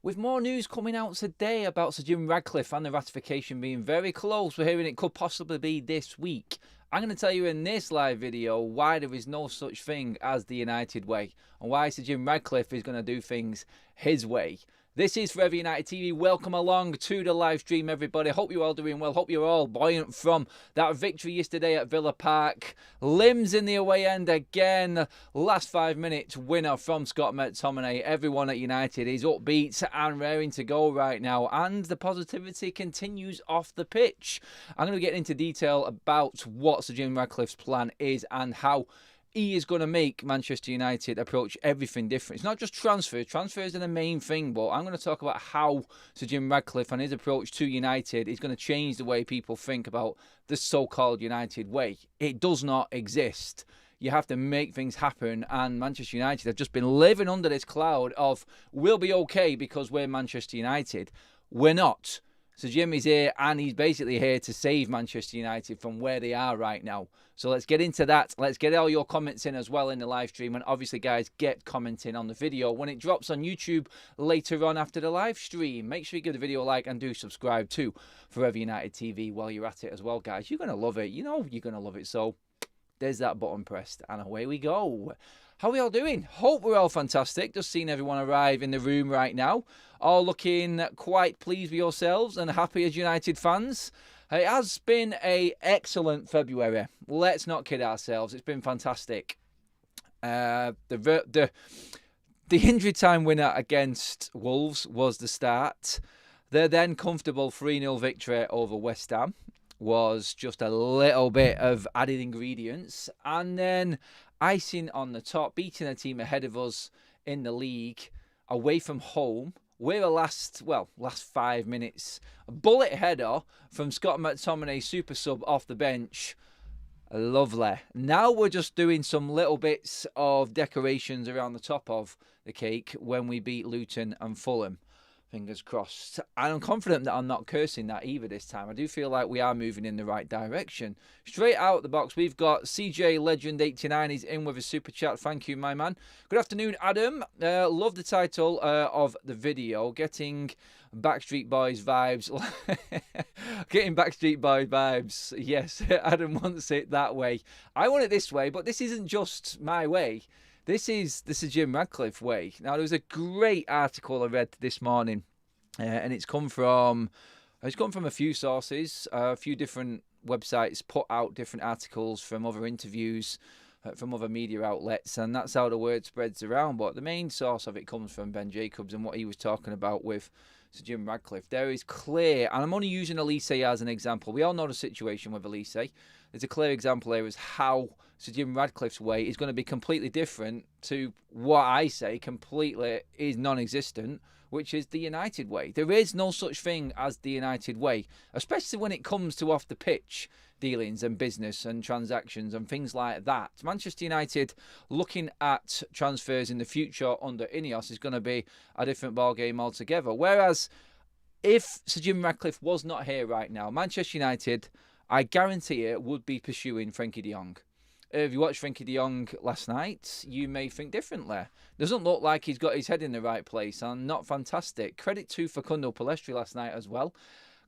With more news coming out today about Sir Jim Ratcliffe and the ratification being very close, we're hearing it could possibly be this week. I'm going to tell you in this live video why there is no such thing as the United way and why Sir Jim Ratcliffe is going to do things his way. This is Forever United TV. Welcome along to the live stream, everybody. Hope you're all doing well. Hope you're all buoyant from that victory yesterday at Villa Park. Limbs in the away end again. Last 5 minutes winner from Scott McTominay. Everyone at United is upbeat and raring to go right now. And the positivity continues off the pitch. I'm going to get into detail about what Sir Jim Ratcliffe's plan is and how he is going to make Manchester United approach everything different. It's not just transfers. Transfers are the main thing, but I'm going to talk about how Sir Jim Ratcliffe and his approach to United is going to change the way people think about the so-called United way. It does not exist. You have to make things happen, and Manchester United have just been living under this cloud of we'll be okay because we're Manchester United. We're not. So Jim is here, and he's basically here to save Manchester United from where they are right now. So let's get into that. Let's get all your comments in as well in the live stream. And obviously, guys, get commenting on the video when it drops on YouTube later on after the live stream. Make sure you give the video a like and do subscribe to Forever United TV while you're at it as well, guys. You're going to love it. You know you're going to love it. So there's that button pressed, and away we go. How are we all doing? Hope we're all fantastic. Just seeing everyone arrive in the room right now. All looking quite pleased with yourselves and happy as United fans. It has been an excellent February. Let's not kid ourselves. It's been fantastic. The injury time winner against Wolves was the start. Their then comfortable 3-0 victory over West Ham was just a little bit of added ingredients. And then icing on the top, beating a team ahead of us in the league away from home. We're a last 5 minutes bullet header from Scott McTominay, super sub off the bench. Lovely. Now we're just doing some little bits of decorations around the top of the cake when we beat Luton and Fulham. Fingers crossed. And I'm confident that I'm not cursing that either this time. I do feel like we are moving in the right direction. Straight out the box, we've got CJ Legend 89. He's in with a super chat. Thank you, my man. Good afternoon, Adam. Love the title of the video. Getting Backstreet Boys vibes. Getting Backstreet Boys vibes. Yes, Adam wants it that way. I want it this way, but this isn't just my way. This is the Sir Jim Ratcliffe way. Now, there was a great article I read this morning, and it's come from a few sources. A few different websites put out different articles from other interviews, from other media outlets, and that's how the word spreads around. But the main source of it comes from Ben Jacobs and what he was talking about with Sir Jim Ratcliffe. There is clear, and I'm only using Elise as an example. We all know the situation with Elise. There's a clear example here as how Sir Jim Ratcliffe's way is going to be completely different to what I say completely is non-existent, which is the United way. There is no such thing as the United way, especially when it comes to off the pitch dealings and business and transactions and things like that. Manchester United looking at transfers in the future under Ineos is going to be a different ballgame altogether. Whereas if Sir Jim Ratcliffe was not here right now, Manchester United, I guarantee it, would be pursuing Frenkie de Jong. If you watched Frenkie de Jong last night, you may think differently. Doesn't look like he's got his head in the right place and not fantastic. Credit to Fundo Pellistri last night as well.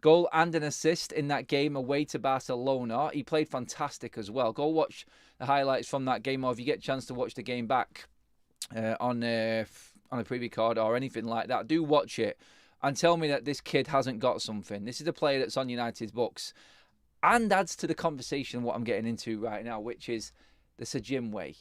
Goal and an assist in that game away to Barcelona. He played fantastic as well. Go watch the highlights from that game, or if you get a chance to watch the game back on a preview card or anything like that, do watch it and tell me that this kid hasn't got something. This is a player that's on United's books and adds to the conversation what I'm getting into right now, which is the Sir Jim way.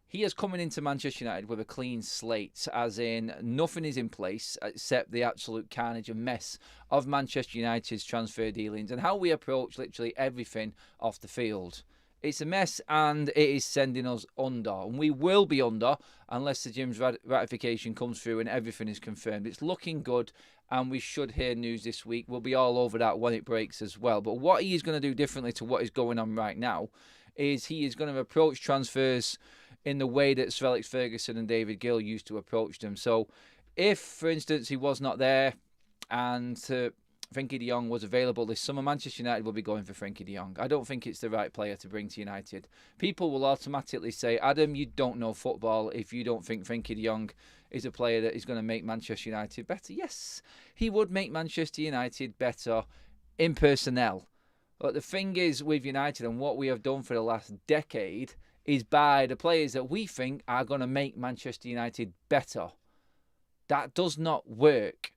He is coming into Manchester United with a clean slate, as in nothing is in place except the absolute carnage and mess of Manchester United's transfer dealings and how we approach literally everything off the field. It's a mess and it is sending us under, and we will be under unless Sir Jim's ratification comes through and everything is confirmed. It's looking good, and we should hear news this week. We'll be all over that when it breaks as well. But what he is going to do differently to what is going on right now is he is going to approach transfers in the way that Sir Alex Ferguson and David Gill used to approach them. So if, for instance, he was not there and Frenkie de Jong was available this summer, Manchester United will be going for Frenkie de Jong. I don't think it's the right player to bring to United. People will automatically say, Adam, you don't know football if you don't think Frenkie de Jong is a player that is going to make Manchester United better. Yes, he would make Manchester United better in personnel. But the thing is with United and what we have done for the last decade is buy the players that we think are going to make Manchester United better. That does not work.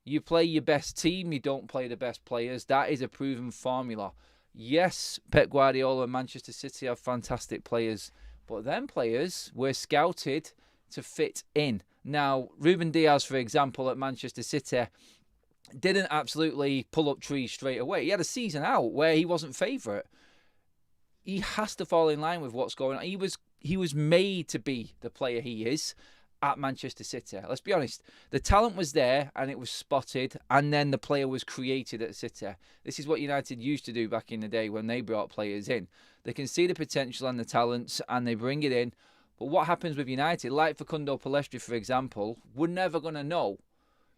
You play your best team, you don't play the best players. That is a proven formula. Yes, Pep Guardiola and Manchester City have fantastic players, but them players were scouted to fit in. Now, Ruben Diaz, for example, at Manchester City, didn't absolutely pull up trees straight away. He had a season out where he wasn't favourite. He has to fall in line with what's going on. He was made to be the player he is at Manchester City. Let's be honest. The talent was there and it was spotted, and then the player was created at City. This is what United used to do back in the day when they brought players in. They can see the potential and the talents and they bring it in. But what happens with United, like Fundo Pellistri, for example, we're never going to know.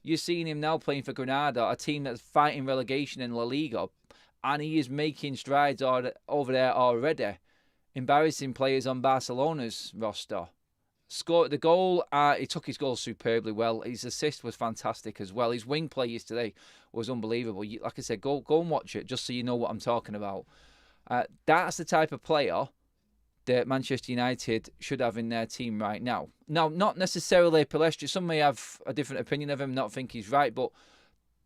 You're seeing him now playing for Granada, a team that's fighting relegation in La Liga, and he is making strides over there already, embarrassing players on Barcelona's roster. Scored the goal. He took his goal superbly well. His assist was fantastic as well. His wing play yesterday was unbelievable. Like I said, go and watch it just so you know what I'm talking about. That's the type of player that Manchester United should have in their team right now. Now, not necessarily Pellistri. Some may have a different opinion of him, not think he's right, but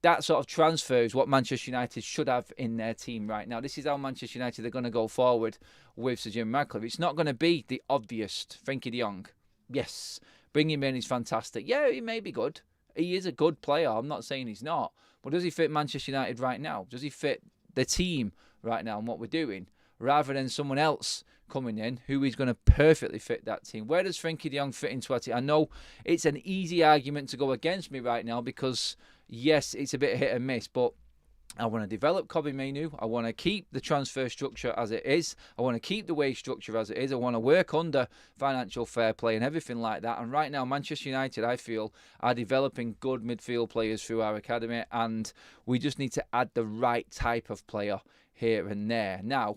that sort of transfer is what Manchester United should have in their team right now. This is how Manchester United are going to go forward with Sir Jim Ratcliffe. It's not going to be the obvious Frenkie de Jong. Yes, bring him in, he's fantastic. Yeah, he may be good. He is a good player. I'm not saying he's not. But does he fit Manchester United right now? Does he fit the team right now and what we're doing? Rather than someone else coming in who is going to perfectly fit that team. Where does Frenkie de Jong fit into our team? I know it's an easy argument to go against me right now because, yes, it's a bit hit and miss, but I want to develop Kobbie Mainoo. I want to keep the transfer structure as it is. I want to keep the wage structure as it is. I want to work under financial fair play and everything like that. And right now, Manchester United, I feel, are developing good midfield players through our academy, and we just need to add the right type of player here and there. Now,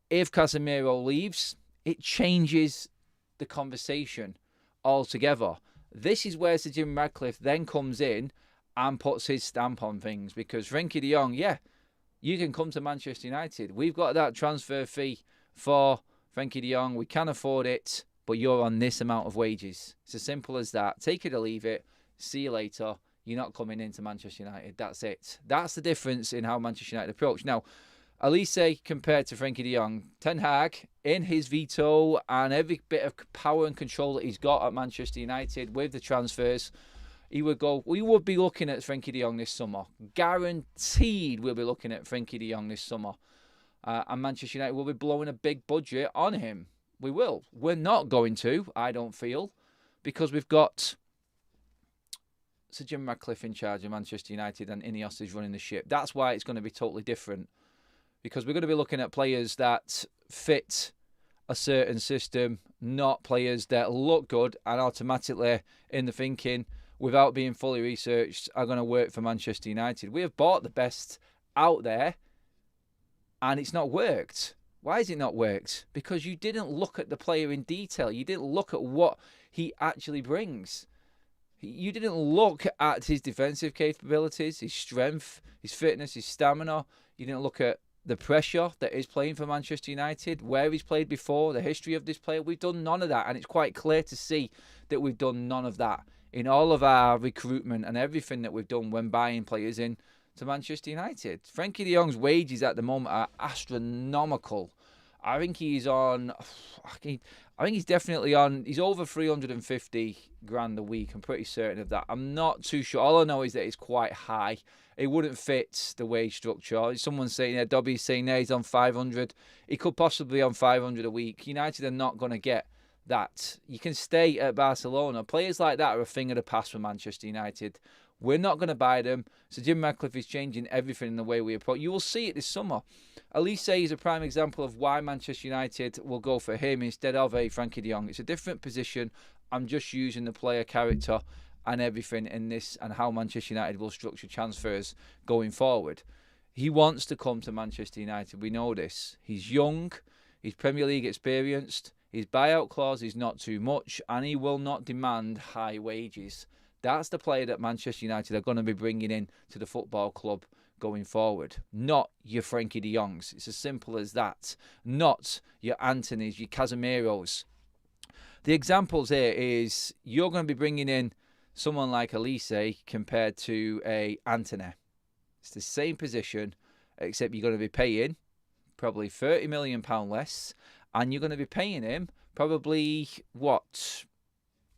if Casemiro leaves, it changes the conversation altogether. This is where Sir Jim Ratcliffe then comes in and puts his stamp on things, because Frenkie de Jong, yeah, you can come to Manchester United. We've got that transfer fee for Frenkie de Jong. We can afford it, but you're on this amount of wages. It's as simple as that. Take it or leave it. See you later. You're not coming into Manchester United. That's it. That's the difference in how Manchester United approach. Now, Elise compared to Frenkie de Jong, Ten Hag, in his veto and every bit of power and control that he's got at Manchester United with the transfers, we would be looking at Frenkie de Jong this summer. Guaranteed we'll be looking at Frenkie de Jong this summer. And Manchester United will be blowing a big budget on him. We will. We're not going to, I don't feel, because we've got Sir Jim Ratcliffe in charge of Manchester United and Ineos is running the ship. That's why it's going to be totally different. Because we're going to be looking at players that fit a certain system, not players that look good and automatically in the thinking, without being fully researched, are going to work for Manchester United. We have bought the best out there and it's not worked. Why has it not worked? Because you didn't look at the player in detail. You didn't look at what he actually brings. You didn't look at his defensive capabilities, his strength, his fitness, his stamina. You didn't look at the pressure that is playing for Manchester United, where he's played before, the history of this player. We've done none of that, and it's quite clear to see that we've done none of that in all of our recruitment and everything that we've done when buying players in to Manchester United. Frenkie de Jong's wages at the moment are astronomical. I think he's on, I think he's definitely on, he's over 350 grand a week. I'm pretty certain of that. I'm not too sure. All I know is that it's quite high. It wouldn't fit the wage structure. Someone's saying there, Dobby's saying there he's on 500. He could possibly be on 500 a week. United are not going to get that. You can stay at Barcelona. Players like that are a thing of the past for Manchester United. We're not going to buy them. So Jim Ratcliffe is changing everything in the way we approach. You will see it this summer. Elise is a prime example of why Manchester United will go for him instead of a Frenkie de Jong. It's a different position. I'm just using the player character and everything in this and how Manchester United will structure transfers going forward. He wants to come to Manchester United. We know this. He's young. He's Premier League experienced. His buyout clause is not too much, and he will not demand high wages. That's the player that Manchester United are going to be bringing in to the football club going forward. Not your Frankie de Jongs. It's as simple as that. Not your Antonys, your Casemiros. The examples here is you're going to be bringing in someone like Elise compared to a Antony. It's the same position, except you're going to be paying probably £30 million less, and you're going to be paying him probably,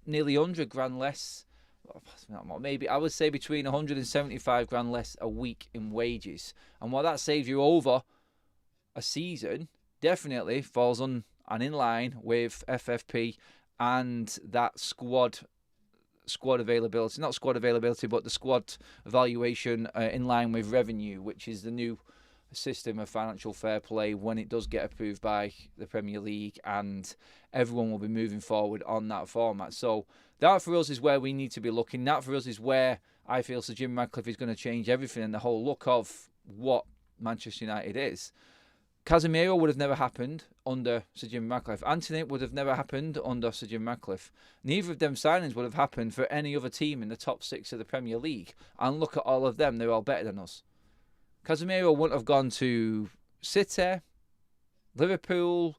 nearly 100 grand less. Maybe I would say between 175 grand less a week in wages. And while that saves you over a season, definitely falls on and in line with FFP and that squad availability. Not squad availability, but the squad evaluation in line with revenue, which is the new system of financial fair play when it does get approved by the Premier League, and everyone will be moving forward on that format. So that for us is where we need to be looking. That for us is where I feel Sir Jim Ratcliffe is going to change everything and the whole look of what Manchester United is. Casemiro would have never happened under Sir Jim Ratcliffe. Antony would have never happened under Sir Jim Ratcliffe. Neither of them signings would have happened for any other team in the top 6 of the Premier League. And look at all of them. They're all better than us. Casemiro wouldn't have gone to City, Liverpool,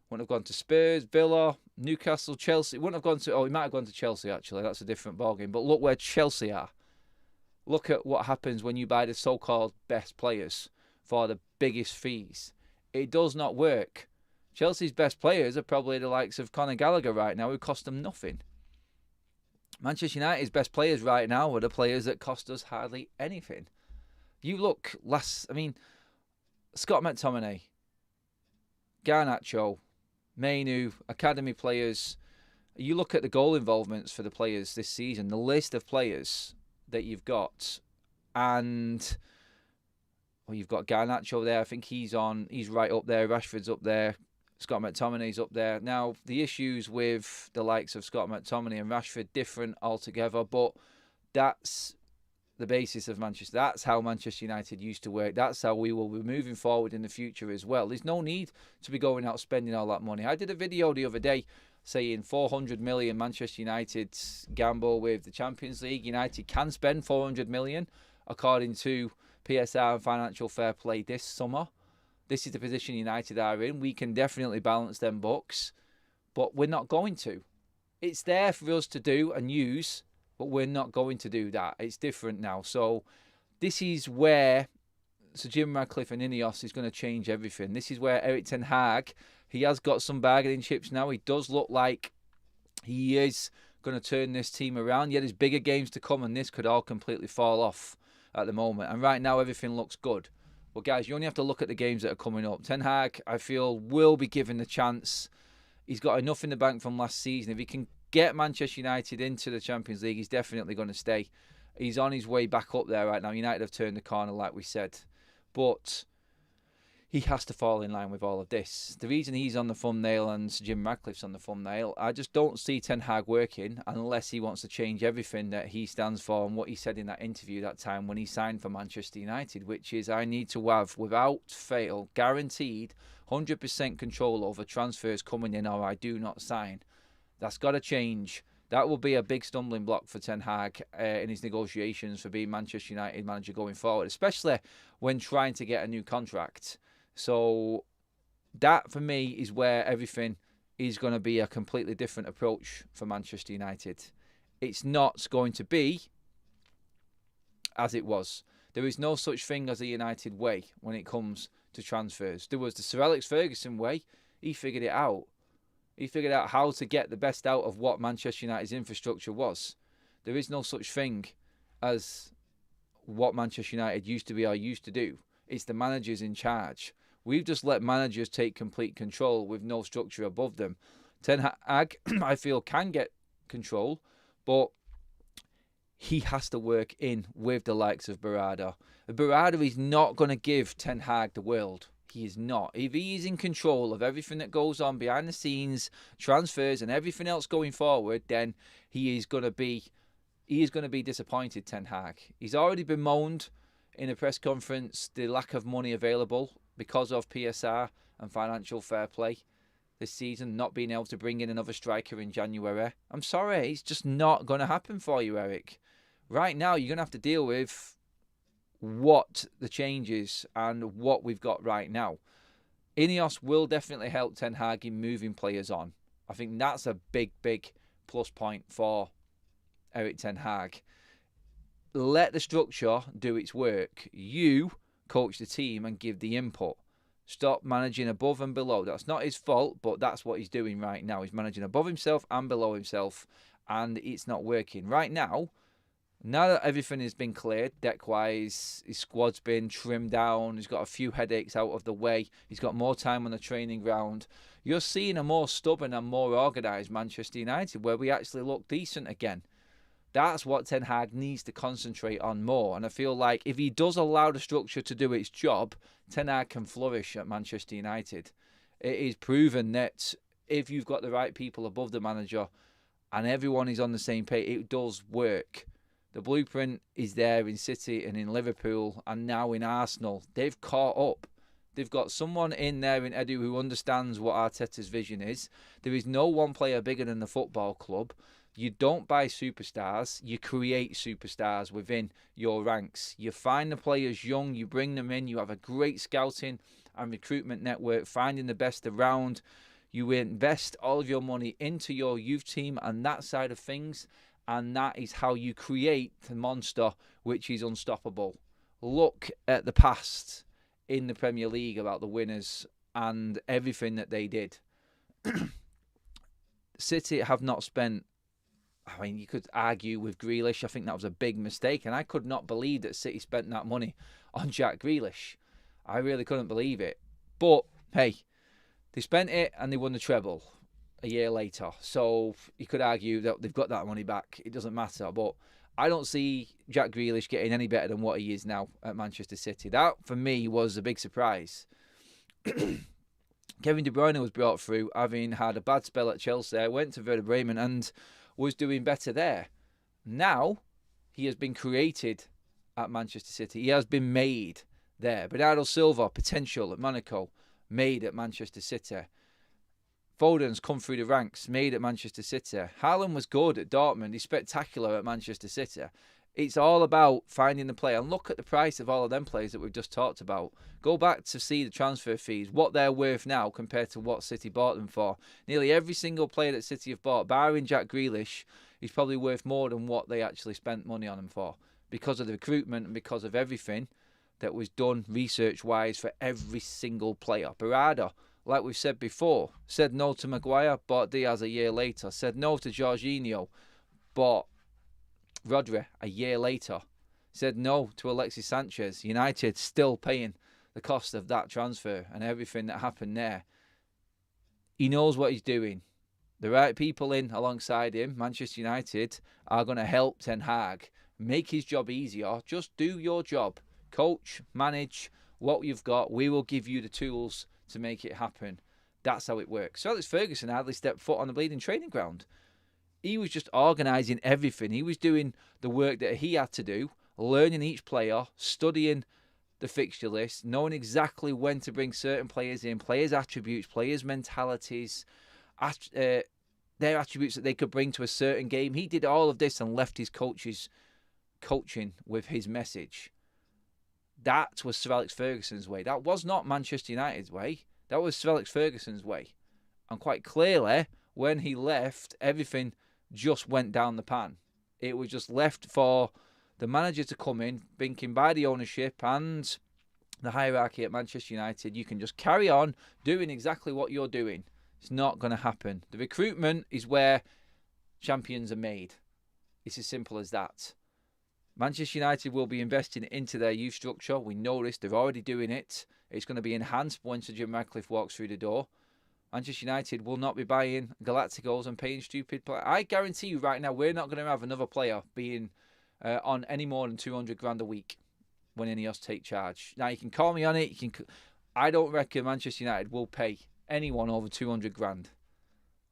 wouldn't have gone to Spurs, Villa, Newcastle, Chelsea. Wouldn't have gone to... he might have gone to Chelsea, actually. That's a different ballgame. But look where Chelsea are. Look at what happens when you buy the so-called best players for the biggest fees. It does not work. Chelsea's best players are probably the likes of Conor Gallagher right now, who cost them nothing. Manchester United's best players right now are the players that cost us hardly anything. You look Scott McTominay, Garnacho, Mainu, academy players. You look at the goal involvements for the players this season, the list of players that you've got, and you've got Garnacho there. I think he's right up there. Rashford's up there. Scott McTominay's up there. Now, the issues with the likes of Scott McTominay and Rashford different altogether, but that's the basis of Manchester. That's how Manchester United used to work. That's how we will be moving forward in the future as well. There's no need to be going out spending all that money. I did a video the other day saying 400 million Manchester United gamble with the Champions League. United can spend 400 million according to PSR and financial fair play this summer. This is the position United are in. We can definitely balance them books, but we're not going to. It's there for us to do and use, but we're not going to do that. It's different now. So this is where Sir Jim Ratcliffe and Ineos is going to change everything. This is where Erik ten Hag, he has got some bargaining chips now. He does look like he is going to turn this team around. Yet there's bigger games to come, and this could all completely fall off at the moment. And right now, everything looks good. But guys, you only have to look at the games that are coming up. Ten Hag, I feel, will be given the chance. He's got enough in the bank from last season. If he can get Manchester United into the Champions League, he's definitely going to stay. He's on his way back up there right now. United have turned the corner, like we said. But he has to fall in line with all of this. The reason he's on the thumbnail and Sir Jim Ratcliffe's on the thumbnail, I just don't see Ten Hag working unless he wants to change everything that he stands for and what he said in that interview that time when he signed for Manchester United, which is I need to have, without fail, guaranteed 100% control over transfers coming in or I do not sign. That's got to change. That will be a big stumbling block for Ten Hag in his negotiations for being Manchester United manager going forward, especially when trying to get a new contract. So that, for me, is where everything is going to be a completely different approach for Manchester United. It's not going to be as it was. There is no such thing as a United way when it comes to transfers. There was the Sir Alex Ferguson way. He figured it out. He figured out how to get the best out of what Manchester United's infrastructure was. There is no such thing as what Manchester United used to be or used to do. It's the managers in charge. We've just let managers take complete control with no structure above them. Ten Hag, I feel, can get control, but he has to work in with the likes of Berardi. Berardi is not going to give Ten Hag the world. He is not. If he is in control of everything that goes on behind the scenes, transfers and everything else going forward, then he is going to be disappointed, Ten Hag. He's already bemoaned in a press conference the lack of money available because of PSR and financial fair play. this season, not being able to bring in another striker in January. I'm sorry, it's just not going to happen for you, Erik. Right now, you're going to have to deal with what the changes and what we've got right now. Ineos will definitely help Ten Hag in moving players on. I think that's a big, big plus point for Erik Ten Hag. Let the structure do its work. You coach the team and give the input. Stop managing above and below. That's not his fault, but that's what he's doing right now. He's managing above himself and below himself, and it's not working. Right now that everything has been cleared, deck-wise, his squad's been trimmed down, he's got a few headaches out of the way, he's got more time on the training ground, you're seeing a more stubborn and more organised Manchester United where we actually look decent again. That's what Ten Hag needs to concentrate on more. And I feel like if he does allow the structure to do its job, Ten Hag can flourish at Manchester United. It is proven that if you've got the right people above the manager and everyone is on the same page, it does work. The blueprint is there in City and in Liverpool and now in Arsenal. They've caught up. They've got someone in there in Edu who understands what Arteta's vision is. There is no one player bigger than the football club. You don't buy superstars, you create superstars within your ranks. You find the players young, you bring them in, you have a great scouting and recruitment network, finding the best around. You invest all of your money into your youth team and that side of things, and that is how you create the monster which is unstoppable. Look at the past in the Premier League about the winners and everything that they did. City have not spent, I mean, you could argue with Grealish. I think that was a big mistake. And I could not believe that City spent that money on Jack Grealish. I really couldn't believe it. But, hey, they spent it and they won the treble a year later. So you could argue that they've got that money back. It doesn't matter. But I don't see Jack Grealish getting any better than what he is now at Manchester City. That, for me, was a big surprise. Kevin De Bruyne was brought through, having had a bad spell at Chelsea, went to Werder Bremen and was doing better there. Now, he has been created at Manchester City. He has been made there. Bernardo Silva, potential at Monaco, made at Manchester City. Foden's come through the ranks, made at Manchester City. Haaland was good at Dortmund. He's spectacular at Manchester City. It's all about finding the player. And look at the price of all of them players that we've just talked about. Go back to see the transfer fees, what they're worth now compared to what City bought them for. Nearly every single player that City have bought, barring Jack Grealish, is probably worth more than what they actually spent money on him for, because of the recruitment and because of everything that was done research-wise for every single player. Berardi, like we've said before, said no to Maguire, bought Diaz a year later. Said no to Jorginho, bought Rodri a year later. Said no to Alexis Sanchez. United still paying the cost of that transfer and everything that happened there. He knows what he's doing. The right people in alongside him, Manchester United, are going to help Ten Hag make his job easier. Just do your job. Coach, manage what you've got. We will give you the tools to make it happen. That's how it works. So Alex Ferguson hardly stepped foot on the bleeding training ground. He was just organising everything. He was doing the work that he had to do, learning each player, studying the fixture list, knowing exactly when to bring certain players in, players' attributes, players' mentalities, their attributes that they could bring to a certain game. He did all of this and left his coaches coaching with his message. That was Sir Alex Ferguson's way. That was not Manchester United's way. That was Sir Alex Ferguson's way. And quite clearly, when he left, everything just went down the pan. It was just left for the manager to come in, thinking by the ownership and the hierarchy at Manchester United, you can just carry on doing exactly what you're doing. It's not going to happen. The recruitment is where champions are made. It's as simple as that. Manchester United will be investing into their youth structure. We know this. They're already doing it. It's going to be enhanced once Jim Ratcliffe walks through the door. Manchester United will not be buying Galacticos and paying stupid players. I guarantee you right now, we're not going to have another player being on any more than 200 grand a week when Ineos take charge. Now, you can call me on it. I don't reckon Manchester United will pay anyone over 200 grand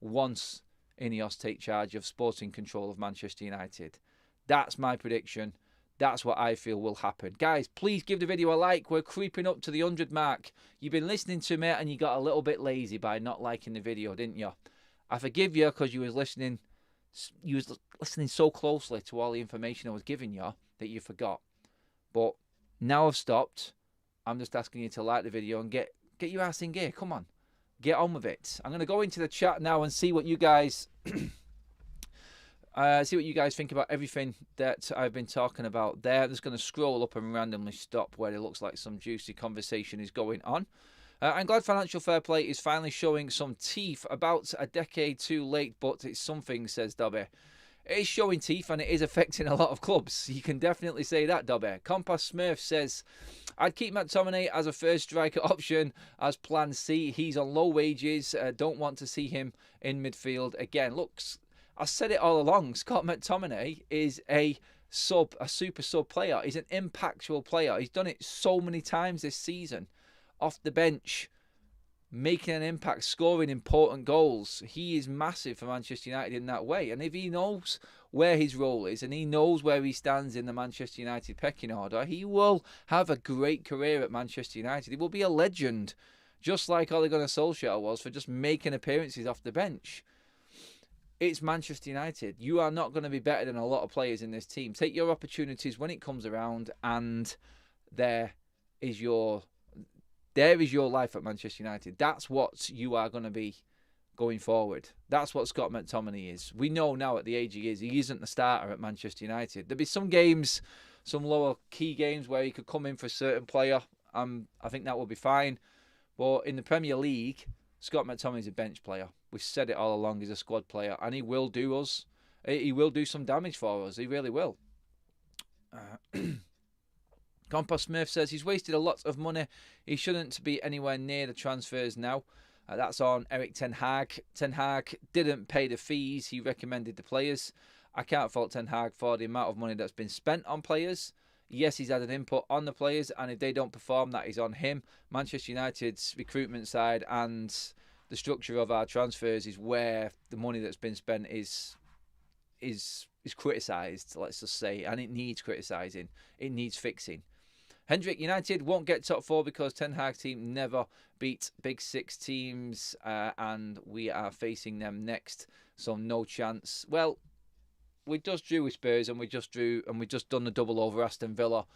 once Ineos take charge of sporting control of Manchester United. That's my prediction. That's what I feel will happen. Guys, please give the video a like. We're creeping up to the 100 mark. You've been listening to me and you got a little bit lazy by not liking the video, didn't you? I forgive you because you was listening so closely to all the information I was giving you that you forgot. But now I've stopped. I'm just asking you to like the video and get your ass in gear. Come on. Get on with it. I'm going to go into the chat now and see what you guys think about everything that I've been talking about there. I'm just going to scroll up and randomly stop where it looks like some juicy conversation is going on. I'm glad financial fair play is finally showing some teeth. About a decade too late, but it's something, says Dobby. It is showing teeth and it is affecting a lot of clubs. You can definitely say that, Dobby. Compass Smurf says, I'd keep McTominay as a first striker option as plan C. He's on low wages. Don't want to see him in midfield again. Look, I said it all along. Scott McTominay is a super sub player. He's an impactful player. He's done it so many times this season. Off the bench, making an impact, scoring important goals. He is massive for Manchester United in that way. And if he knows where his role is and he knows where he stands in the Manchester United pecking order, he will have a great career at Manchester United. He will be a legend, just like Ole Gunnar Solskjaer was for just making appearances off the bench. It's Manchester United. You are not going to be better than a lot of players in this team. Take your opportunities when it comes around, and there is your life at Manchester United. That's what you are going to be going forward. That's what Scott McTominay is. We know now at the age he isn't the starter at Manchester United. There'll be some games, some lower key games where he could come in for a certain player. I think that will be fine. But in the Premier League, Scott McTominay is a bench player. We've said it all along. He's a squad player, and he will do some damage for us. He really will. Compass Smith says he's wasted a lot of money. He shouldn't be anywhere near the transfers now. That's on Erik Ten Hag. Ten Hag didn't pay the fees he recommended the players. I can't fault Ten Hag for the amount of money that's been spent on players. Yes, he's had an input on the players, and if they don't perform, that is on him. Manchester United's recruitment side and the structure of our transfers is where the money that's been spent is criticised, let's just say, and it needs criticising. It needs fixing. Hendrick, United won't get top four because Ten Hag team never beat Big Six teams, and we are facing them next, so no chance. Well, we just drew with Spurs, and we just done the double over Aston Villa,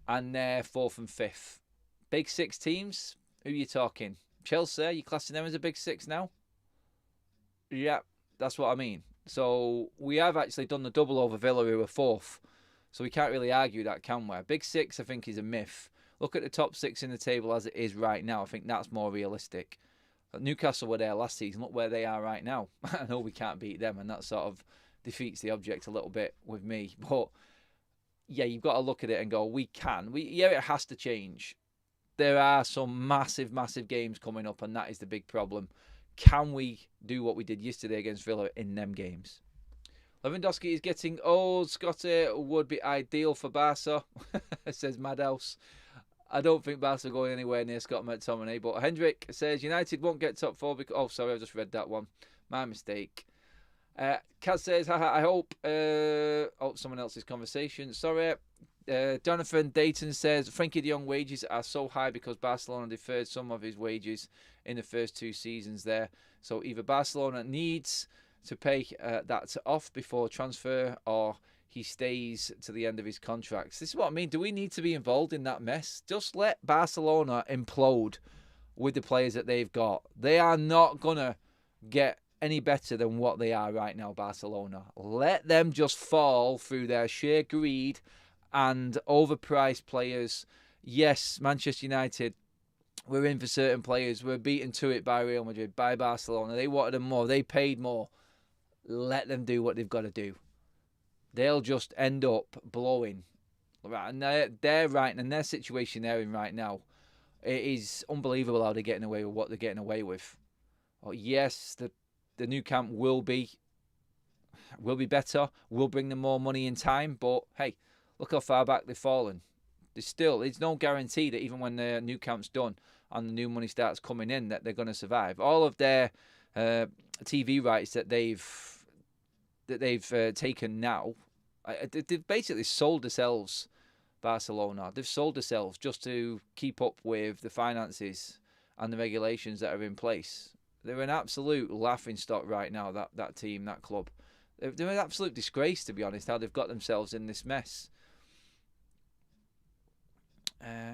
and they're 4th and 5th. Big Six teams, who are you talking? Chelsea, you classing them as a Big Six now? Yeah, that's what I mean. So we have actually done the double over Villa, who were 4th. So we can't really argue that, can we? Big Six, I think, is a myth. Look at the top 6 in the table as it is right now. I think that's more realistic. Newcastle were there last season. Look where they are right now. I know we can't beat them, and that sort of defeats the object a little bit with me. But yeah, you've got to look at it and go, we can. Yeah, it has to change. There are some massive, massive games coming up, and that is the big problem. Can we do what we did yesterday against Villa in them games? Lewandowski is getting old. Scotty would be ideal for Barca, says Madhouse. I don't think Barca are going anywhere near Scott McTominay. But Hendrick says United won't get top 4 because... Oh, sorry, I just read that one. My mistake. Kaz says, haha, I hope... someone else's conversation. Sorry. Jonathan Dayton says, Frankie de Jong wages are so high because Barcelona deferred some of his wages in the first 2 seasons there. So either Barcelona needs to pay that off before transfer, or he stays to the end of his contracts. This is what I mean. Do we need to be involved in that mess? Just let Barcelona implode with the players that they've got. They are not going to get any better than what they are right now, Barcelona. Let them just fall through their sheer greed and overpriced players. Yes, Manchester United, we're in for certain players. We're beaten to it by Real Madrid, by Barcelona. They wanted them more. They paid more. Let them do what they've got to do. They'll just end up blowing. Right, and they're right, and their situation they're in right now, it is unbelievable how they're getting away with what they're getting away with. Oh, yes, the new camp will be better. Will bring them more money in time, but hey, look how far back they've fallen. There's no guarantee that even when the new camp's done and the new money starts coming in, that they're going to survive. All of their TV rights that they've taken now They've basically sold themselves, Barcelona. They've sold themselves just to keep up with the finances and the regulations that are in place. They're an absolute laughingstock right now, that team, that club. They're an absolute disgrace, to be honest, how they've got themselves in this mess.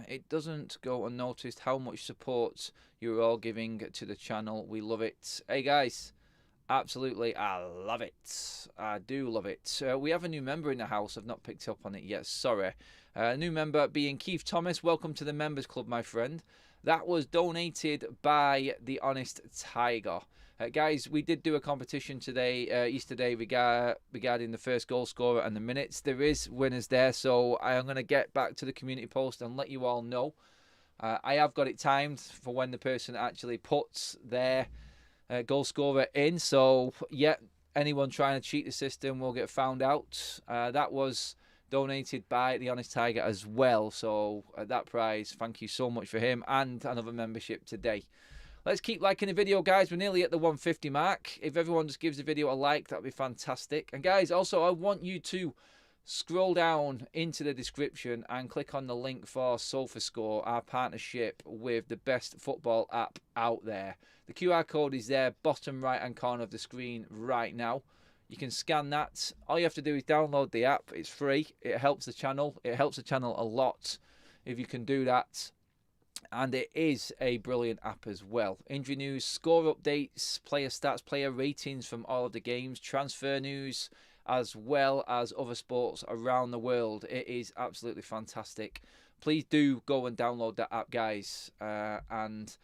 It doesn't go unnoticed how much support you're all giving to the channel. We love it. Hey, guys. Absolutely, I love it. I do love it. We have a new member in the house. I've not picked up on it yet. Sorry. New member being Keith Thomas. Welcome to the Members Club, my friend. That was donated by the Honest Tiger. Guys, we did do a competition yesterday regarding the first goal scorer and the minutes. There is winners there, so I am going to get back to the community post and let you all know. I have got it timed for when the person actually puts their goal scorer in. So, yeah, anyone trying to cheat the system will get found out. That was donated by the Honest Tiger as well. So, that prize, thank you so much for him and another membership today. Let's keep liking the video, guys. We're nearly at the 150 mark. If everyone just gives the video a like, that would be fantastic. And, guys, also, I want you to scroll down into the description and click on the link for SofaScore, our partnership with the best football app out there. The QR code is there, bottom right-hand corner of the screen right now. You can scan that. All you have to do is download the app. It's free. It helps the channel. It helps the channel a lot if you can do that. And it is a brilliant app as well. Injury news, score updates, player stats, player ratings from all of the games, transfer news, as well as other sports around the world. It is absolutely fantastic. Please do go and download that app, guys. And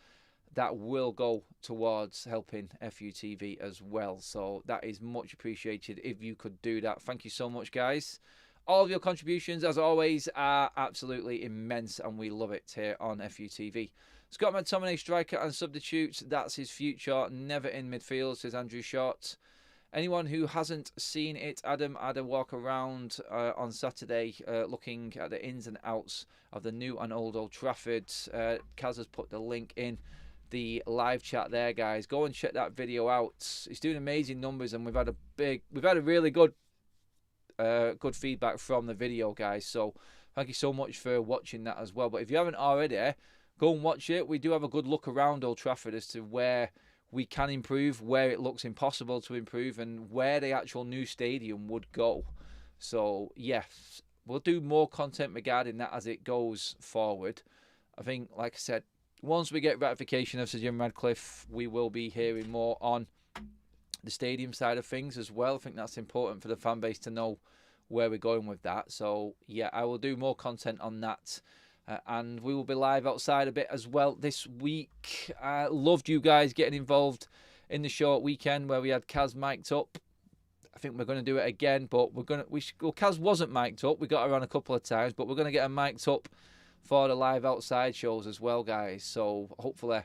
that will go towards helping FUTV as well. So that is much appreciated if you could do that. Thank you so much, guys. All of your contributions, as always, are absolutely immense, and we love it here on FUTV. Scott McTominay, striker and substitute. That's his future. Never in midfield, says Andrew Short. Anyone who hasn't seen it, Adam had a walk around on Saturday looking at the ins and outs of the new and old Old Trafford. Kaz has put the link in the live chat there, guys. Go and check that video out. It's doing amazing numbers, and we've had a really good feedback from the video, guys. So thank you so much for watching that as well. But if you haven't already, go and watch it. We do have a good look around Old Trafford as to where we can improve, where it looks impossible to improve, and where the actual new stadium would go. So yes, we'll do more content regarding that as it goes forward. I think, like I said, once we get ratification of Sir Jim Ratcliffe, we will be hearing more on the stadium side of things as well. I think that's important for the fan base to know where we're going with that. So yeah, I will do more content on that. And we will be live outside a bit as well this week. Loved you guys getting involved in the short weekend where we had Kaz mic'd up. I think we're going to do it again, but Kaz wasn't mic'd up. We got her on a couple of times, but we're going to get her mic'd up for the live outside shows as well, guys. So hopefully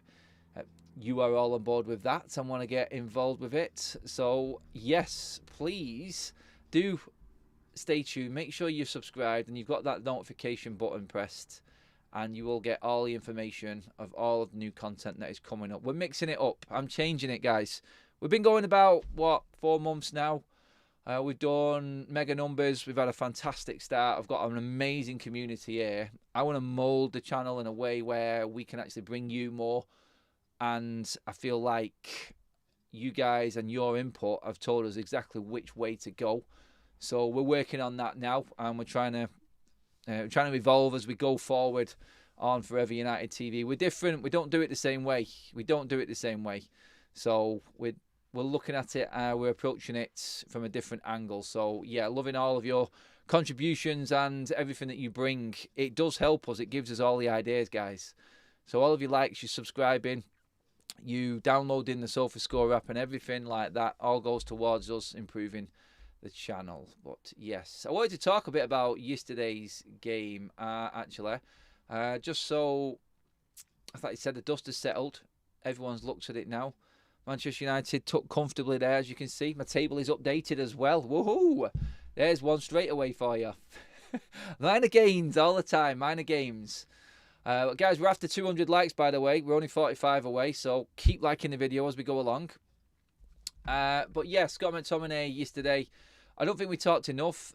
you are all on board with that and want to get involved with it. So yes, please do stay tuned. Make sure you're subscribed and you've got that notification button pressed, and you will get all the information of all of the new content that is coming up. We're mixing it up. I'm changing it, guys. We've been going about, 4 months now. We've done mega numbers. We've had a fantastic start. I've got an amazing community here. I want to mould the channel in a way where we can actually bring you more. And I feel like you guys and your input have told us exactly which way to go. So we're working on that now, and we're trying to evolve as we go forward on Forever United TV. We're different. We don't do it the same way. So we're looking at it. We're approaching it from a different angle. So yeah, loving all of your contributions and everything that you bring. It does help us. It gives us all the ideas, guys. So all of your likes, you subscribing, you downloading the SofaScore app and everything like that all goes towards us improving the channel. But yes, I wanted to talk a bit about yesterday's game, actually. Just so, I thought you said the dust has settled. Everyone's looked at it now. Manchester United took comfortably there, as you can see. My table is updated as well. Woohoo! There's one straight away for you. Minor gains all the time. Minor games. Guys, we're after 200 likes, by the way. We're only 45 away, so keep liking the video as we go along. But yeah, Scott McTominay yesterday, I don't think we talked enough.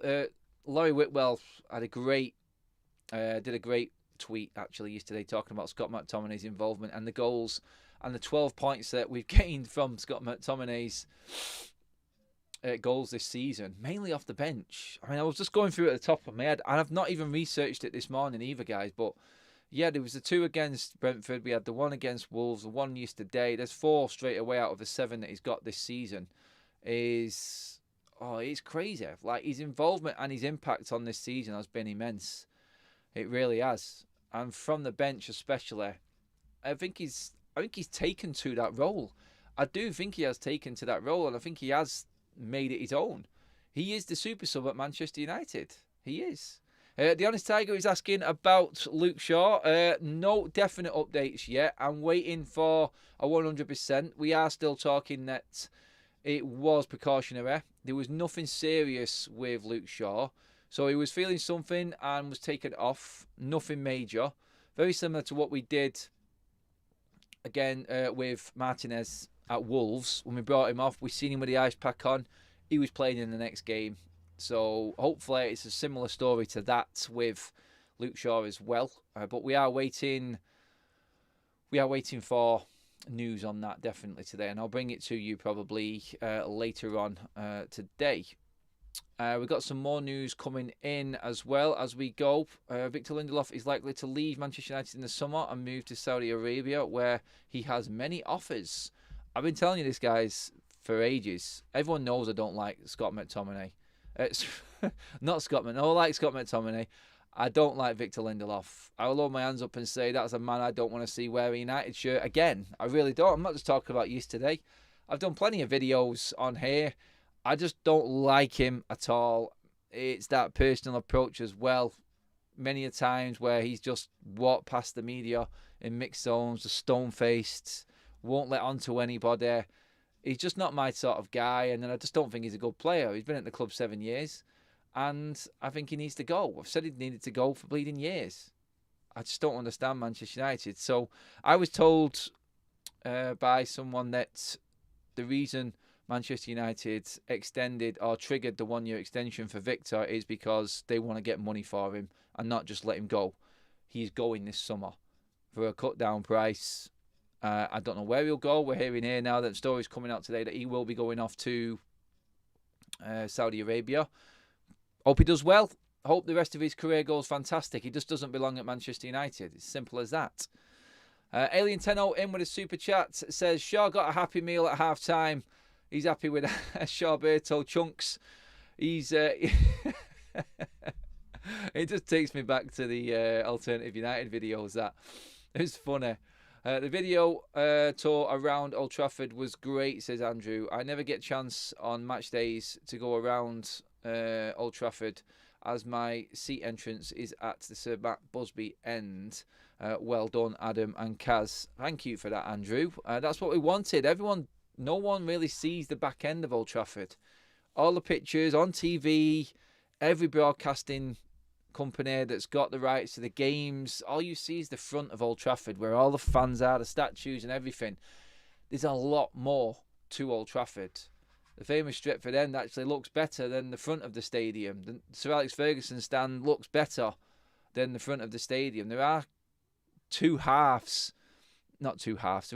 Laurie Whitwell had did a great tweet actually yesterday talking about Scott McTominay's involvement and the goals and the 12 points that we've gained from Scott McTominay's goals this season, mainly off the bench. I mean, I was just going through it at the top of my head, and I've not even researched it this morning either, guys, but yeah, there was the 2 against Brentford, we had the 1 against Wolves, the 1 yesterday. There's 4 straight away out of the 7 that he's got this season. It's crazy. Like, his involvement and his impact on this season has been immense. It really has. And from the bench especially, I think he's taken to that role. I do think he has taken to that role, and I think he has made it his own. He is the super sub at Manchester United. He is. The Honest Tiger is asking about Luke Shaw. No definite updates yet. I'm waiting for a 100%. We are still talking that it was precautionary. There was nothing serious with Luke Shaw. So he was feeling something and was taken off. Nothing major. Very similar to what we did again with Martinez at Wolves. When we brought him off, we seen him with the ice pack on. He was playing in the next game. So hopefully it's a similar story to that with Luke Shaw as well. But we are waiting for news on that definitely today. And I'll bring it to you probably later on today. We've got some more news coming in as well as we go. Victor Lindelof is likely to leave Manchester United in the summer and move to Saudi Arabia, where he has many offers. I've been telling you this, guys, for ages. Everyone knows I don't like Scott McTominay. It's not Scott McTominay. I like Scott McTominay. I don't like Victor Lindelof. I will hold my hands up and say that's a man I don't want to see wear a United shirt again. I really don't. I'm not just talking about yesterday. I've done plenty of videos on here. I just don't like him at all. It's that personal approach as well. Many a times where he's just walked past the media in mixed zones, just stone-faced, won't let on to anybody. He's just not my sort of guy, and then I just don't think he's a good player. He's been at the club 7 years, and I think he needs to go. I've said he needed to go for bleeding years. I just don't understand Manchester United. So I was told by someone that the reason Manchester United extended or triggered the 1-year extension for Victor is because they want to get money for him and not just let him go. He's going this summer for a cut-down price. I don't know where he'll go. We're hearing here now that the story's coming out today that he will be going off to Saudi Arabia. Hope he does well. Hope the rest of his career goes fantastic. He just doesn't belong at Manchester United. It's simple as that. Alien Tenno in with a super chat says Shaw got a happy meal at half time. He's happy with Sharberto chunks. He's it just takes me back to the Alternative United videos. That it was funny. The video tour around Old Trafford was great, says Andrew. I never get a chance on match days to go around Old Trafford as my seat entrance is at the Sir Matt Busby end. Well done, Adam and Kaz. Thank you for that, Andrew. That's what we wanted. No one really sees the back end of Old Trafford. All the pictures on TV, every broadcasting company that's got the rights to the games, all you see is the front of Old Trafford where all the fans are, the statues and everything. There's a lot more to Old Trafford. The famous Stretford end actually looks better than the front of the stadium. The Sir Alex Ferguson stand looks better than the front of the stadium. There are there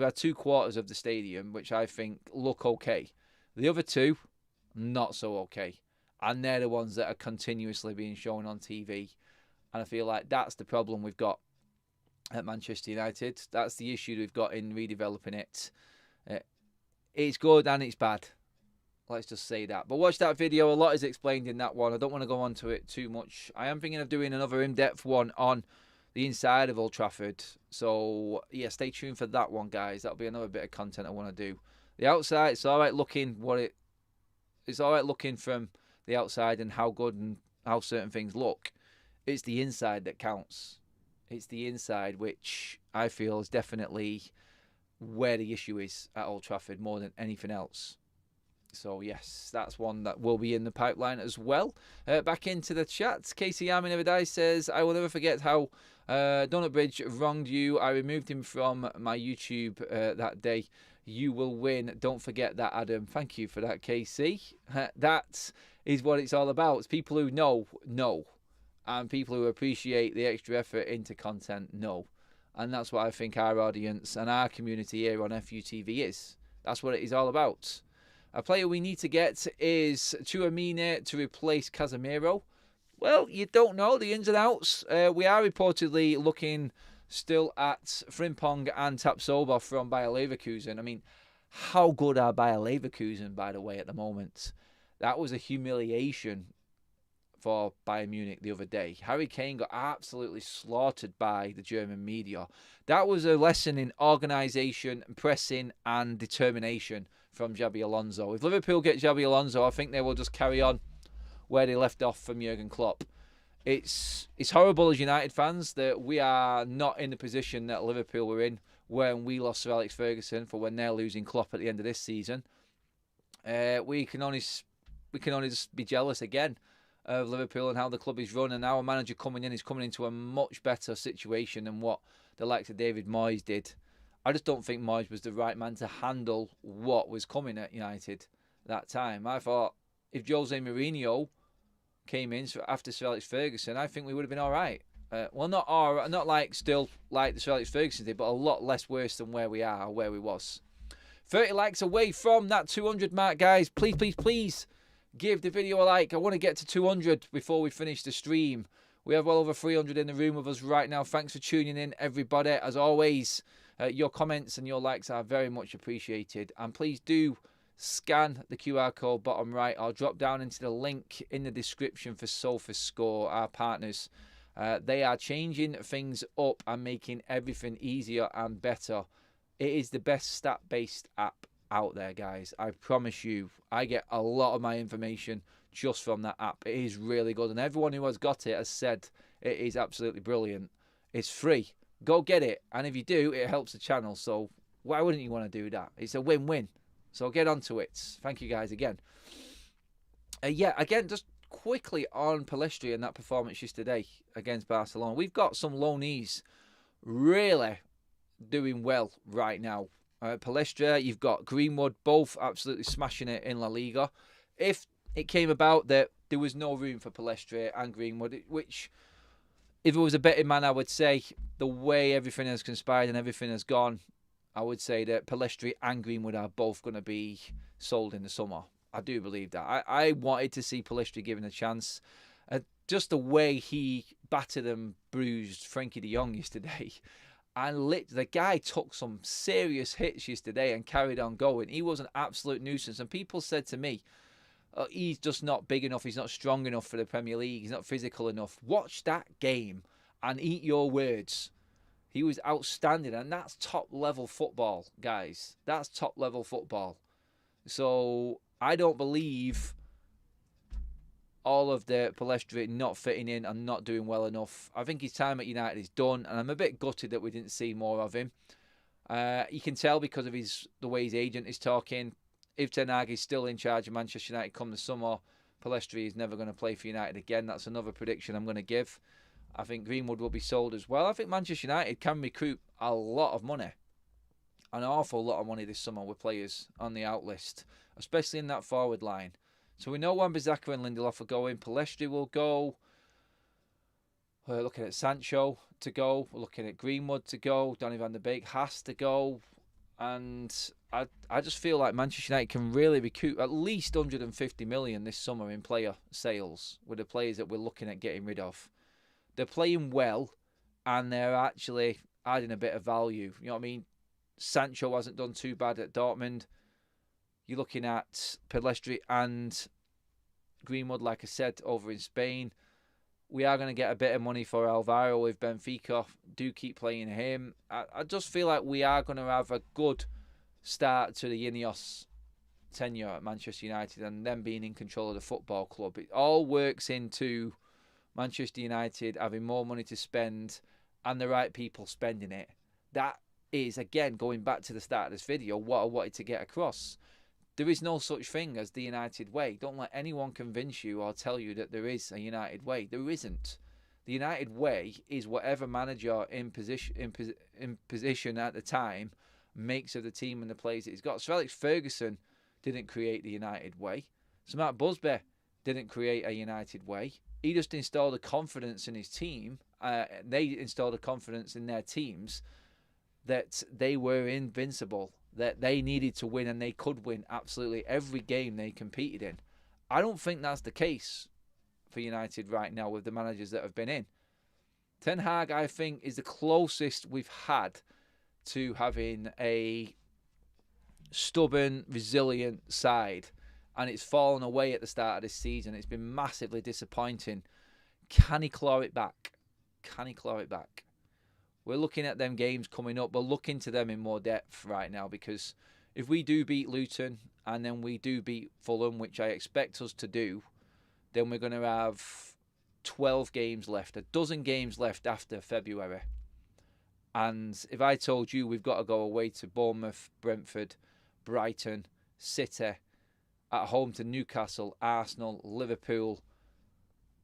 are 2 quarters of the stadium which I think look okay. The other 2, not so okay. And they're the ones that are continuously being shown on TV. And I feel like that's the problem we've got at Manchester United. That's the issue we've got in redeveloping it. It's good and it's bad. Let's just say that. But watch that video. A lot is explained in that one. I don't want to go on to it too much. I am thinking of doing another in-depth one on the inside of Old Trafford. So, yeah, stay tuned for that one, guys. That'll be another bit of content I want to do. The outside, it's all right looking it's all right looking from the outside and how good and how certain things look. It's the inside that counts. It's the inside which I feel is definitely where the issue is at Old Trafford more than anything else. So yes, that's one that will be in the pipeline as well. Back into the chat. Casey Army Never Dies says, I will never forget how Donut Bridge wronged you. I removed him from my YouTube that day. You will win. Don't forget that, Adam. Thank you for that, Casey. That is what it's all about. It's people who know, and people who appreciate the extra effort into content know. And that's what I think our audience and our community here on FUTV is. That's what it is all about. A player we need to get is Tchouaméni to replace Casemiro. Well, you don't know the ins and outs. We are reportedly looking still at Frimpong and Tapsoba from Bayer Leverkusen. I mean, how good are Bayer Leverkusen, by the way, at the moment? That was a humiliation for Bayern Munich the other day. Harry Kane got absolutely slaughtered by the German media. That was a lesson in organisation, pressing and determination from Xabi Alonso. If Liverpool get Xabi Alonso, I think they will just carry on where they left off from Jurgen Klopp. It's horrible as United fans that we are not in the position that Liverpool were in when we lost Sir Alex Ferguson, for when they're losing Klopp at the end of this season. We can only just be jealous again of Liverpool and how the club is run, and our manager coming in is coming into a much better situation than what the likes of David Moyes did. I just don't think Moyes was the right man to handle what was coming at United that time. I thought if Jose Mourinho came in after Sir Alex Ferguson, I think we would have been all right. Well, not like still like the Sir Alex Ferguson did, but a lot less worse than where we are, where we was. 30 likes away from that 200 mark, guys. Please, please, please give the video a like. I want to get to 200 before we finish the stream. We have well over 300 in the room with us right now. Thanks for tuning in, everybody. As always, your comments and your likes are very much appreciated. And please do scan the QR code bottom right. I'll drop down into the link in the description for SofaScore, our partners. They are changing things up and making everything easier and better. It is the best stat-based app out there, guys. I promise you, I get a lot of my information just from that app. It is really good, and everyone who has got it has said it is absolutely brilliant. It's free. Go get it, and if you do, it helps the channel, so why wouldn't you want to do that? It's a win-win. So get onto it. Thank you guys again. Again, just quickly on Pellistri and that performance yesterday against Barcelona. We've got some loanees really doing well right now. Pellistri, you've got Greenwood, both absolutely smashing it in La Liga. If it came about that there was no room for Pellistri and Greenwood, which, if it was a betting man, I would say the way everything has conspired and everything has gone, I would say that Pellistri and Greenwood are both going to be sold in the summer. I do believe that. I wanted to see Pellistri given a chance. Just the way he battered and bruised Frankie de Jong yesterday. And the guy took some serious hits yesterday and carried on going. He was an absolute nuisance. And people said to me, he's just not big enough. He's not strong enough for the Premier League. He's not physical enough. Watch that game and eat your words. He was outstanding. And that's top-level football, guys. That's top-level football. So I don't believe all of the Pellistri not fitting in and not doing well enough. I think his time at United is done, and I'm a bit gutted that we didn't see more of him. You can tell because of the way his agent is talking. If Ten Hag is still in charge of Manchester United come the summer, Pellistri is never going to play for United again. That's another prediction I'm going to give. I think Greenwood will be sold as well. I think Manchester United can recruit a lot of money. An awful lot of money this summer with players on the out list, especially in that forward line. So we know Wan-Bissaka and Lindelof are going. Pellistri will go. We're looking at Sancho to go. We're looking at Greenwood to go. Donny van der Beek has to go. And I just feel like Manchester United can really recoup at least 150 million this summer in player sales with the players that we're looking at getting rid of. They're playing well and they're actually adding a bit of value. You know what I mean? Sancho hasn't done too bad at Dortmund. You're looking at Pellistri and Greenwood, like I said, over in Spain. We are going to get a bit of money for Alvaro with Benfica. Do keep playing him. I just feel like we are going to have a good start to the Ineos tenure at Manchester United and them being in control of the football club. It all works into Manchester United having more money to spend and the right people spending it. That is, again, going back to the start of this video, what I wanted to get across. There is no such thing as the United way. Don't let anyone convince you or tell you that there is a United way. There isn't. The United way is whatever manager in position at the time makes of the team and the players that he's got. Sir Alex Ferguson didn't create the United way. So Matt Busby didn't create a United way. He just installed a confidence in his team. They installed a confidence in their teams that they were invincible, that they needed to win and they could win absolutely every game they competed in. I don't think that's the case for United right now with the managers that have been in. Ten Hag, I think, is the closest we've had to having a stubborn, resilient side, and it's fallen away at the start of this season. It's been massively disappointing. Can he claw it back? Can he claw it back? We're looking at them games coming up. We'll look into them in more depth right now, because if we do beat Luton and then we do beat Fulham, which I expect us to do, then we're going to have 12 games left, a dozen games left after February. And if I told you we've got to go away to Bournemouth, Brentford, Brighton, City, at home to Newcastle, Arsenal, Liverpool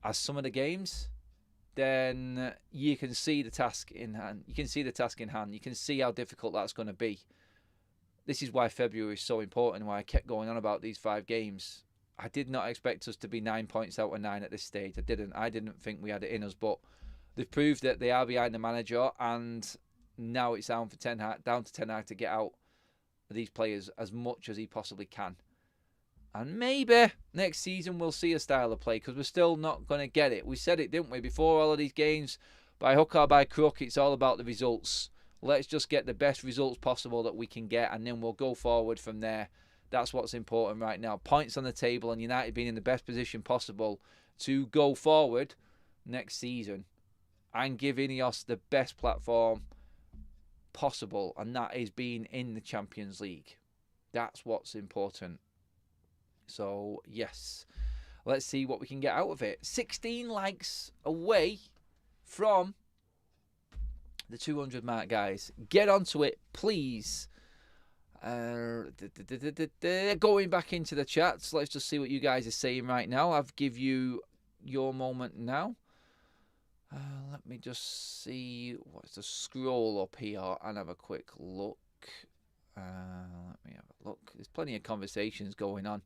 as some of the games, then you can see the task in hand. You can see the task in hand. You can see how difficult that's going to be. This is why February is so important, why I kept going on about these 5 games. I did not expect us to be 9 points out of 9 at this stage. I didn't think we had it in us, but they've proved that they are behind the manager, and now it's down to Ten Hag to get out of these players as much as he possibly can. And maybe next season we'll see a style of play, because we're still not going to get it. We said it, didn't we, before all of these games? By hook or by crook, it's all about the results. Let's just get the best results possible that we can get, and then we'll go forward from there. That's what's important right now. Points on the table, and United being in the best position possible to go forward next season and give Ineos the best platform possible, and that is being in the Champions League. That's what's important. So, yes, let's see what we can get out of it. 16 likes away from the 200 mark, guys. Get onto it, please. Going back into the chats, let's just see what you guys are saying right now. I'll give you your moment now. Let me just see what's the scroll up here and have a quick look. Let me have a look. There's plenty of conversations going on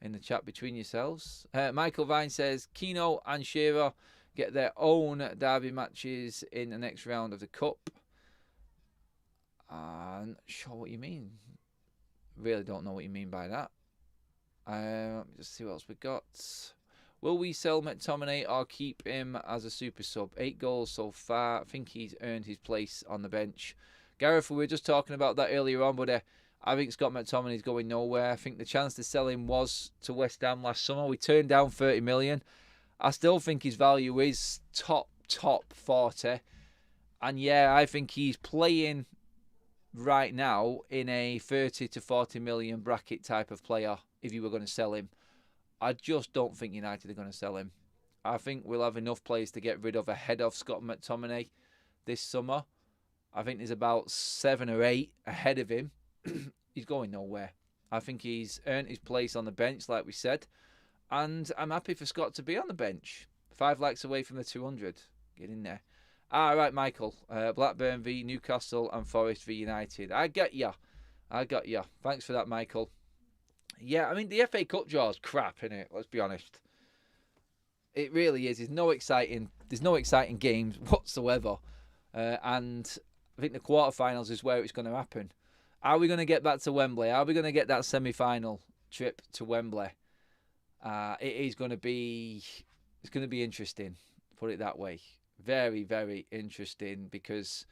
in the chat between yourselves. Michael Vine says Keno and Shearer get their own derby matches in the next round of the Cup. I'm not sure what you mean. Really don't know what you mean by that. Let me just see what else we got. Will we sell McTominay or keep him as a super sub? 8 goals so far. I think he's earned his place on the bench. Gareth, we were just talking about that earlier on, but I think Scott McTominay's going nowhere. I think the chance to sell him was to West Ham last summer. We turned down 30 million. I still think his value is top 40. And yeah, I think he's playing right now in a 30 to 40 million bracket type of player if you were going to sell him. I just don't think United are going to sell him. I think we'll have enough players to get rid of ahead of Scott McTominay this summer. I think there's about 7 or 8 ahead of him. He's going nowhere. I think he's earned his place on the bench, like we said. And I'm happy for Scott to be on the bench. 5 likes away from the 200. Get in there. All right, Michael. Blackburn v Newcastle and Forest v United. I got ya. Thanks for that, Michael. Yeah, I mean, the FA Cup draw is crap, innit? Let's be honest. It really is. There's no exciting games whatsoever. And I think the quarterfinals is where it's going to happen. Are we going to get back to Wembley? Are we going to get that semi-final trip to Wembley? It's going to be interesting, put it that way. Very, very interesting, because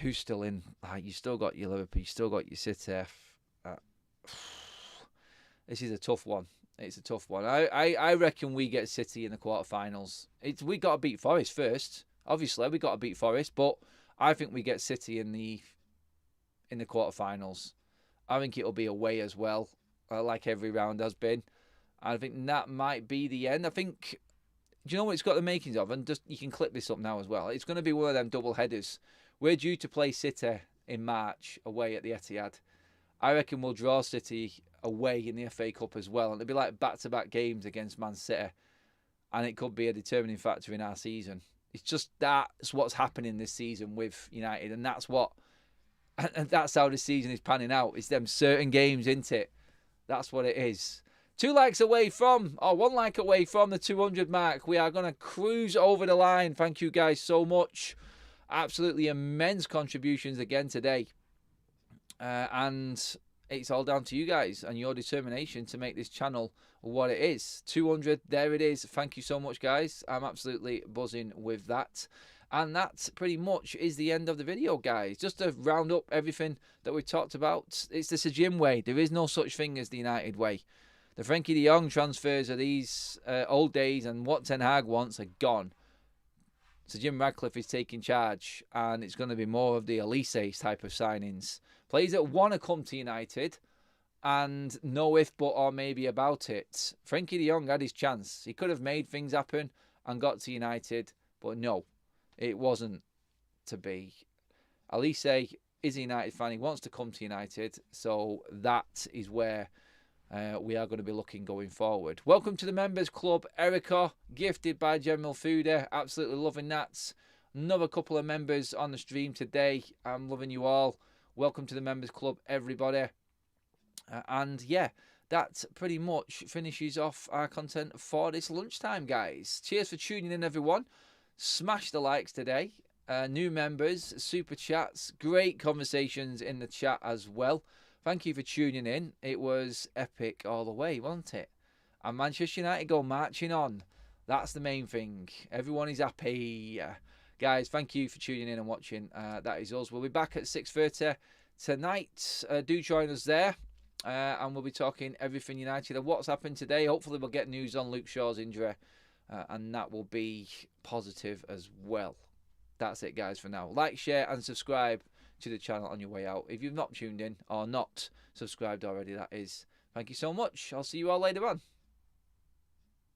who's still in? You still got your Liverpool, you still got your City. This is a tough one. It's a tough one. I reckon we get City in the quarterfinals. We got to beat Forest first. Obviously, we got to beat Forest, but I think we get City in the quarterfinals. I think it'll be away as well, like every round has been. I think that might be the end. I think, do you know what it's got the makings of? And just you can clip this up now as well. It's going to be one of them double headers. We're due to play City in March away at the Etihad. I reckon we'll draw City away in the FA Cup as well. And it'll be like back-to-back games against Man City. And it could be a determining factor in our season. It's just that's what's happening this season with United. And that's how the season is panning out. It's them certain games, isn't it? That's what it is. 2 likes away from, or 1 like away from the 200 mark. We are going to cruise over the line. Thank you guys so much. Absolutely immense contributions again today. And it's all down to you guys and your determination to make this channel what it is. 200, there it is. Thank you so much, guys. I'm absolutely buzzing with that. And that pretty much is the end of the video, guys. Just to round up everything that we talked about, it's the Sir Jim way. There is no such thing as the United way. The Frankie de Jong transfers of these old days and what Ten Hag wants are gone. So Jim Ratcliffe is taking charge, and it's going to be more of the Elise type of signings. Players that want to come to United and no if, but, or maybe about it. Frankie de Jong had his chance. He could have made things happen and got to United, but no, it wasn't to be. Elise is a United fan. He wants to come to United, so that is where we are going to be looking going forward. Welcome to the members club, Erik, gifted by General Foodie. Absolutely loving that. Another couple of members on the stream today. I'm loving you all. Welcome to the members club, everybody. And yeah, that pretty much finishes off our content for this lunchtime, guys. Cheers for tuning in, everyone. Smash the likes today. New members, super chats, great conversations in the chat as well. Thank you for tuning in. It was epic all the way, wasn't it? And Manchester United go marching on. That's the main thing. Everyone is happy. Guys, thank you for tuning in and watching. That is us. We'll be back at 6:30 tonight. Do join us there. And we'll be talking everything United and what's happened today. Hopefully we'll get news on Luke Shaw's injury. And that will be positive as well. That's it, guys, for now. Like, share, and subscribe to the channel on your way out. If you've not tuned in or not subscribed already, that is. Thank you so much. I'll see you all later on.